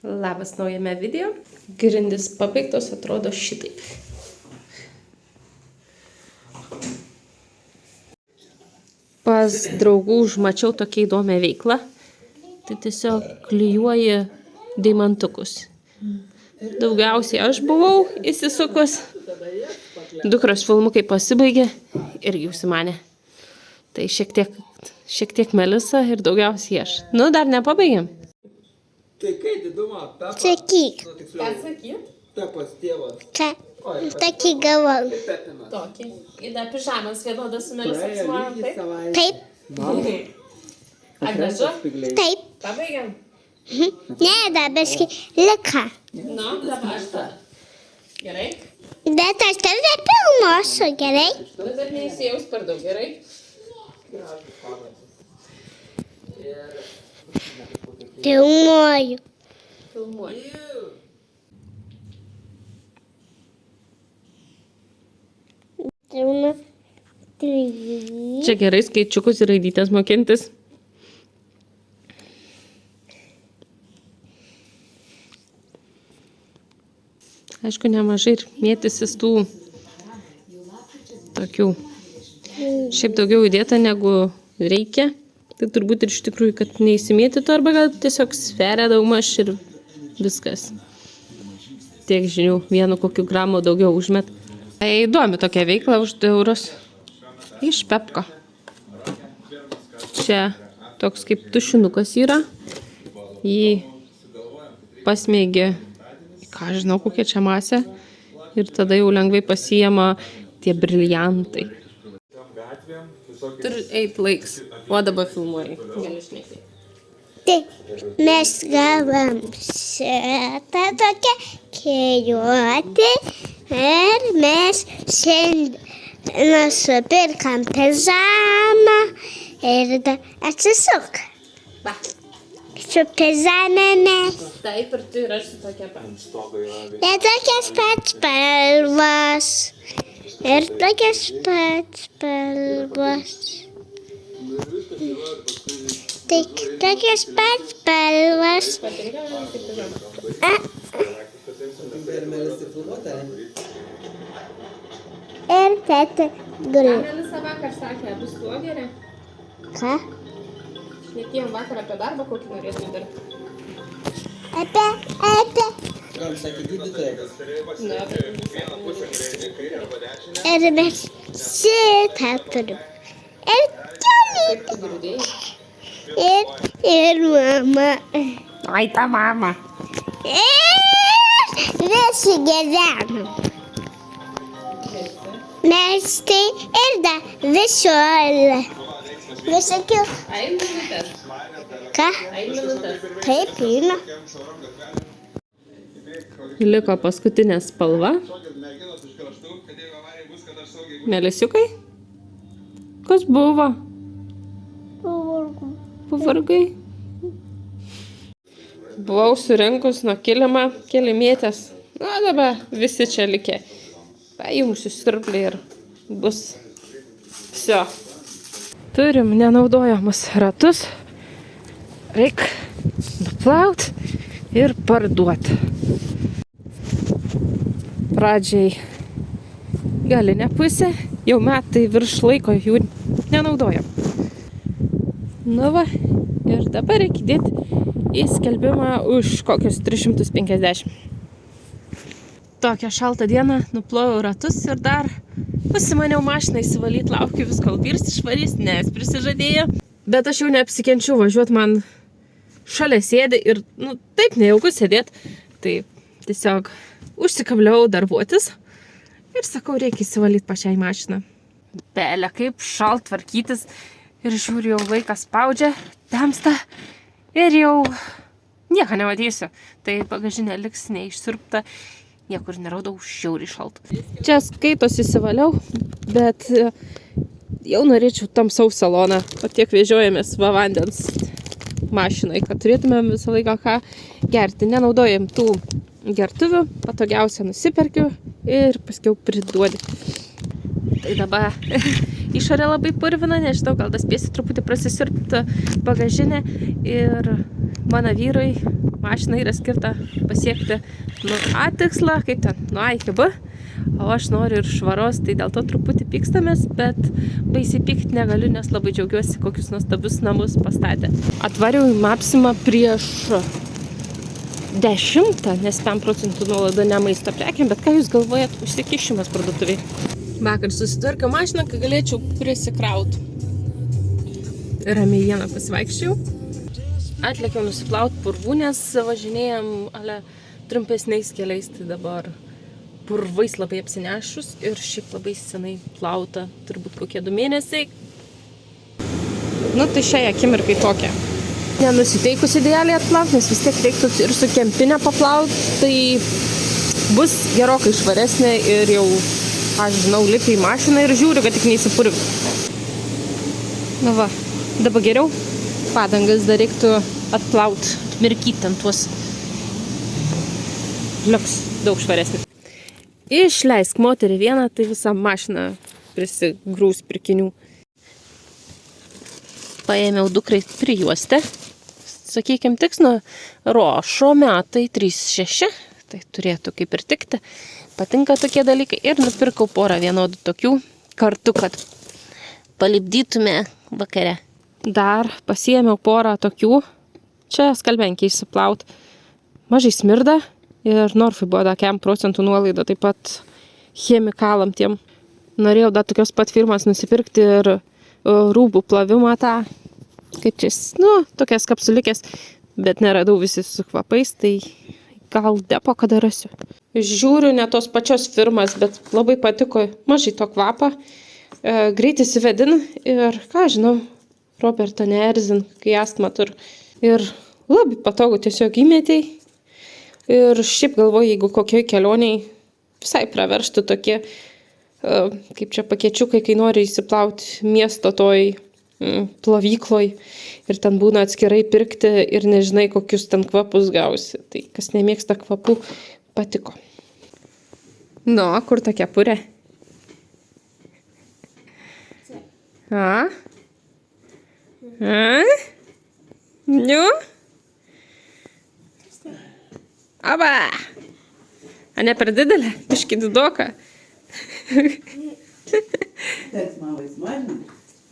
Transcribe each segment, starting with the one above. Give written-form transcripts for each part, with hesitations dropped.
Labas naujame video. Grindys pabaigtos, atrodo šitaip. Pas draugų užmačiau tokią įdomią veiklą. Tai tiesiog klijuoji deimantukus. Daugiausiai aš buvau įsisukus. Dukros filmukai pasibaigė irgi užsimanė. Tai šiek tiek Melisa ir daugiausiai aš. Nu, dar nepabaigėm. Tai kai didumą Pepas? Sakyk. Ką sakyt? Pepas tėvas. Ką? Tokį galvau. Pepinas. Tokį. Įda pižamas vienodas su Melisa apsimanom, taip? Taip. Agražu? Taip. Pabaigiam? Ne, dar biškai lika. Nu, dabar aš tada. Gerai? Bet aš tave pilnosiu, gerai? Tu dar neįsijaus per daug, gerai? Pilnuoju. Filmuoju. Pilna. 3. Čia gerai skaičiukus ir raidytės mokintis. Aišku, nemažai ir mėtysis tų tokių. Šiaip daugiau įdėta negu reikia. Tai turbūt ir iš tikrųjų, kad neįsimėtytų arba gal tiesiog sveria daugmaž ir viskas. Tiek žinių, 1 kokių gramų daugiau užmet. Tai įdomi tokia veikla už 2 eurus. Iš Pepko. Čia toks kaip tušinukas yra. Jį pasmeigi, ką žinau, kokia čia masė. Ir tada jau lengvai pasijama tie briliantai. Turi eit laiks. O dabar filmuoji. Gali šnekėti. Tai mes gavom šitą tokią kėjuotį ir mes šiandien nusipirkam pižamą ir atsisuk. Va. Su pižamėmis. Taip ir tu ir aš su tokia pat. Ir tokias pats spalvas. Ir tokias pats spalvas. Tik tokias pats spalvas. Patinka man kaip pižama. Ir teta guli. Melisa vakar sakė, bus tuo gerai. Ką? Šnekėjom vakar apie darbą, kokį norėtum dirbti. Apie. Gal sakė gydytojas? Na, Ir mes šitą turim. Ir čiolį. tu grūdėjai. Ir mama. Ai, ta mama. Ir visi gyvenam. Mes tai ir da visuolė. Visokių. Ai, minutės. Ką? Ai, minutės. Taip, eina. Liko paskutinė spalva. Melisiukai? Kas buvo? Pavargai. Buvau surinkus nuo kilimą kilimėtės. Na dabar visi čia likė. Paimsiu siurblį ir bus viso. Turim nenaudojamus ratus. Reik nuplaut ir parduot. Pradžiai galinė pusė. Jau metai virš laiko jų nenaudojam. Nu va, ir dabar reikia dėti į skelbimą už kokius 350. Tokią šaltą dieną nuplovau ratus ir dar pasimaniau mašiną įsivalyti, laukiu vis kol vyrs išvarys, nes prisižadėjo. Bet aš jau neapsikenčiu važiuoti, man šalia sėdi ir, nu, taip nejauku sėdėti. Tai tiesiog užsikabliau darbuotis ir sakau, reikia įsivalyti pačiai mašiną. Belė, kaip šalt tvarkytis ir žiūriu, jau vaikas spaudžia, temsta ir jau nieko nematysiu. Tai bagažinė liks neišsirpta, niekur neradau, žiauriai šalta. Čia skaitos įsivaliau, bet jau norėčiau tamsaus saloną, o tiek vežiojamės va vandens mašinai, kad turėtumėm visą laiką ką gerti. Nenaudojam tų gertuvių, patogiausia nusiperkiu ir paskiau priduodi. Tai dabar išorė labai purvina, nežinau, gal tas spėsi truputį prasisirpti bagažinę ir mano vyrui mašina yra skirta pasiekti nuo A tikslą, kaip ten, nuo A iki B, o aš noriu ir švaros, tai dėl to truputį pykstamės, bet baisiai pykti negaliu, nes labai džiaugiuosi, kokius nuostabius namus pastatė. Atvariau į Maksimą prieš 10, nes 5% nuolaida ne maisto prekiam, bet ką jūs galvojat, užsikišimas parduotuviai. Vakar susitvarkiau mašiną, kad galėčiau prisikrauti. Ramiai vieną pasivaikščiau. Atlėkiau nusiplauti purvų, nes važinėjom trumpesniais keliais, tai dabar purvais labai apsinešus ir šiaip labai senai plauta, turbūt kokie 2 mėnesiai. Nu tai šiai akimirkai tokia. Nenusiteikus idealiai atplauti, nes vis tiek reiktų ir su kempinė paplauti, tai bus gerokai švaresnė ir jau, aš žinau, lipi į mašiną ir žiūriu, kad tik neįsipurviu. Na va, dabar geriau. Padangas dar reiktų atplauti, atmirkyti ant tuos. Liuks daug švaresnė. Išleisk moterį vieną, tai visą mašiną prisigrūs pirkinių. Paėmiau dukrai prijuostę. Sakykim, tiks nuo Rošo metai 3,6. Tai turėtų kaip ir tikti. Patinka tokie dalykai. Ir nupirkau porą vienodų tokių kartu, kad palipdytume vakare. Dar pasiėmiau porą tokių. Čia skalbenkiai įsiplaut. Mažai smirda. Ir Norfui buvo dar 5% nuolaida. Taip pat chemikalam tiem. Norėjau dar tokios pat firmas nusipirkti ir rūbų plovimą tą. Kaip čia, tokias kapsulikės. Bet neradau visi su kvapais. Tai gal depo kada rasiu. Žiūriu ne tos pačios firmas, bet labai patiko. Mažai to kvapą. Greit įsivedin ir ką žinau. Roberto neerzin, kai astma turi. Ir labai patogu, tiesiog įmetei. Ir šiaip galvoju, jeigu kokioj kelioniai visai praverstų tokie, kaip čia pakėčiukai, kai nori įsiplauti miesto toj plovykloj. Ir ten būna atskirai pirkti ir nežinai, kokius ten kvapus gausi. Tai kas nemėgsta kvapų, patiko. Nu, kur ta kepurė? A? Nu? Aba! A ne per didelė? Biškį didoka. Teks man laisvažinį.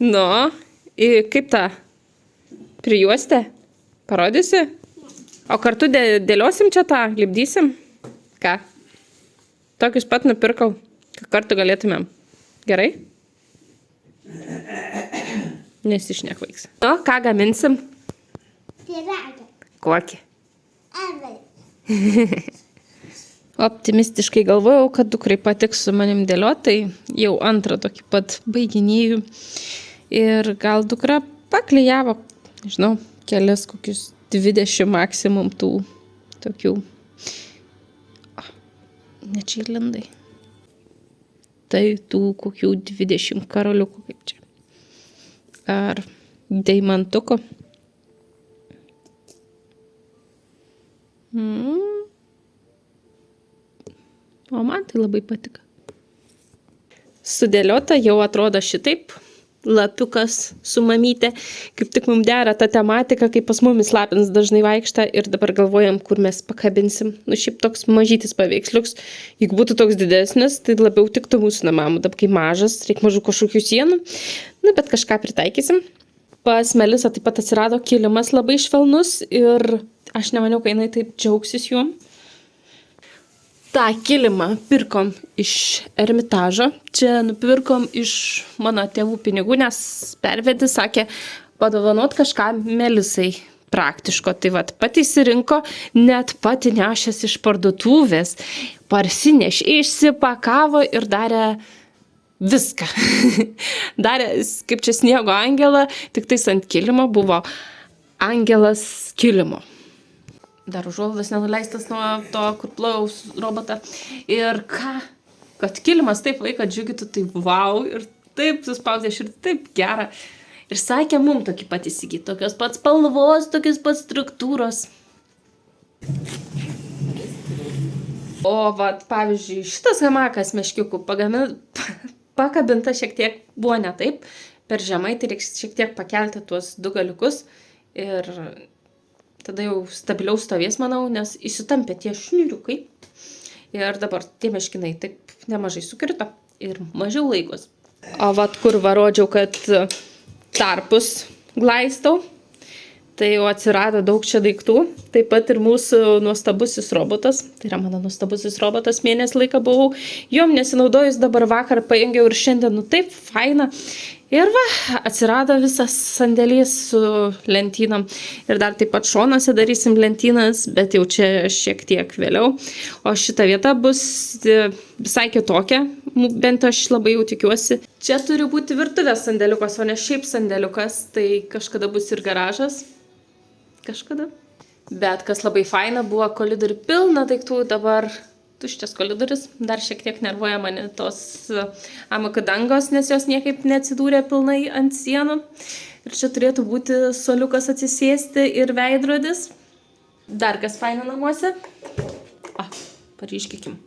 Nu, kaip ta? Prijuostė? Parodysi? O kartu dėliosim čia tą, lipdysim? Ką? Tokius pat nupirkau, kad kartu galėtumėm. Gerai? Nesišnekvaiks. O, ką gaminsim? Pyragą. Kokį? Avalį. Optimistiškai galvojau, kad dukrai patiks su manim dėlioti, tai jau antrą tokį pat baiginėjų. Ir gal dukra paklijavo, nežinau, kelias kokius 20 maksimum tų tokių. Ne čia lindai. Tai tų kokių 20 karoliukų kaip čia. Ar deimantuko. O man tai labai patika. Sudėliota jau atrodo šitaip. Lapiukas su mamytė. Kaip tik mums dera ta tematika, kaip pas mumis lapins dažnai vaikšta ir dabar galvojam, kur mes pakabinsim. Nu šiaip toks mažytis paveiksliuks. Jeigu būtų toks didesnis, tai labiau tiktų mūsų namam. Dabar kai mažas, reikia mažų kažkokių sienų. Nu, bet kažką pritaikysim. Pas Melisą taip pat atsirado kilimas labai švelnus ir aš nemaniau, kad jinai taip džiaugsis juom. tą kilimą pirkom iš Ermitažo. Čia nupirkom iš mano tėvų pinigų, nes pervedė, sakė, padovanot kažką Melisai praktiško. Tai vat pati įsirinko, net pati nešęs iš parduotuvės, parsineš, išsipakavo ir darė viską. Darė, kaip čia sniego angelą, tik tais ant kilimo buvo angelas kilimo. Dar užuolaidas nenuleistas nuo to, kur plaus robotą. Ir ką? Kad kilimas taip vaiką džiugitų, tai wow, ir taip suspaudė ir taip gera. Ir sakė mum tokį pat įsigyti, tokios pats spalvos, tokios pats struktūros. O vat, pavyzdžiui, šitas hamakas meškiukų pakabinta šiek tiek buvo ne taip, per žemai, tai reiks šiek tiek pakelti tuos du galiukus ir tada jau stabiliau stovės, manau, nes įsitampė tie šniuriukai. Ir dabar tie meškinai taip nemažai sukrito ir mažiau laikos. O vat kur varodžiau, kad tarpus glaistau, tai jau atsirado daug čia daiktų. Taip pat ir mūsų nuostabusis robotas. Tai yra mano nuostabusis robotas, mėnesį laiką buvau. Jom nesinaudojus, dabar vakar paėgiau ir šiandien, nu taip, faina. Ir va, atsirado visas sandėlys su lentynam. Ir dar taip pat šonuose darysim lentynas, bet jau čia šiek tiek vėliau. O šita vieta bus visai kitokia, bent aš labai jau tikiuosi. Čia turi būti virtuvės sandėliukas, o ne šiaip sandėliukas. Tai kažkada bus ir garažas. Kažkada. Bet kas labai faina, buvo koridorių pilna daiktų, dabar tuščias koridorius. Dar šiek tiek nervuoja mane tos amako dangos, nes jos niekaip neatsidūrė pilnai ant sienų. Ir čia turėtų būti suoliukas atsisėsti ir veidrodis. Dar kas faina namuose. Paryškikim.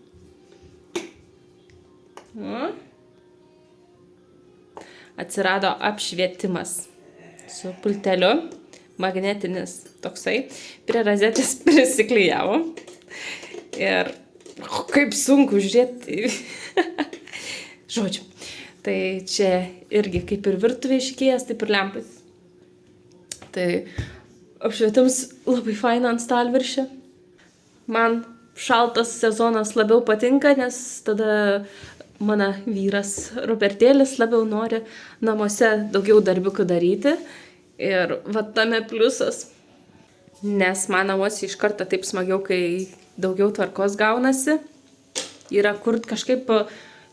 Atsirado apšvietimas su pulteliu. Magnetinis toksai. Prie rozetės prisiklijavo. Ir kaip sunku žiūrėti. Žodžiu. Tai čia irgi kaip ir virtuvė išikėjęs, taip ir lempas. Tai apšvietimas labai faina ant stalviršio. Man šaltas sezonas labiau patinka, nes tada mano vyras Robertėlis labiau nori namuose daugiau darbiukų daryti. Ir va tame pliusas. Nes man namuose iš karto taip smagiau, kai daugiau tvarkos gaunasi. Yra kur kažkaip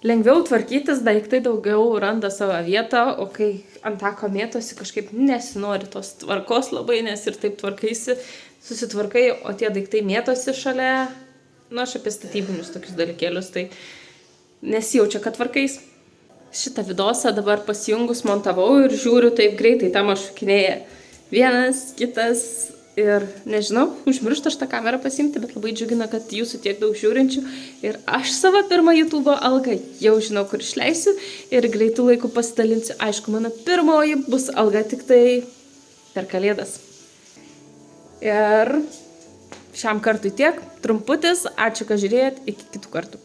lengviau tvarkytis, daiktai daugiau randa savo vietą, o kai ant tako mėtosi, kažkaip nesinori tos tvarkos labai, nes ir taip tvarkaisi, susitvarkai, o tie daiktai mėtosi šalia, aš apie statybinius tokius dalykėlius, tai nesijaučia, kad tvarkais. Šitą vidosą dabar pasijungus montavau ir žiūriu taip greitai, tam aš šukinėja vienas, kitas. Ir nežinau, užmirštu aš tą kamerą pasiimti, bet labai džiugina, kad jūsų tiek daug žiūrinčių. Ir aš savo pirmą YouTube algą jau žinau, kur išleisiu ir greitų laikų pasidalinsiu. Aišku, mano pirmoji bus alga tik tai per Kalėdas. Ir šiam kartui tiek, trumputis, ačiū, kad žiūrėjot, iki kitų kartų.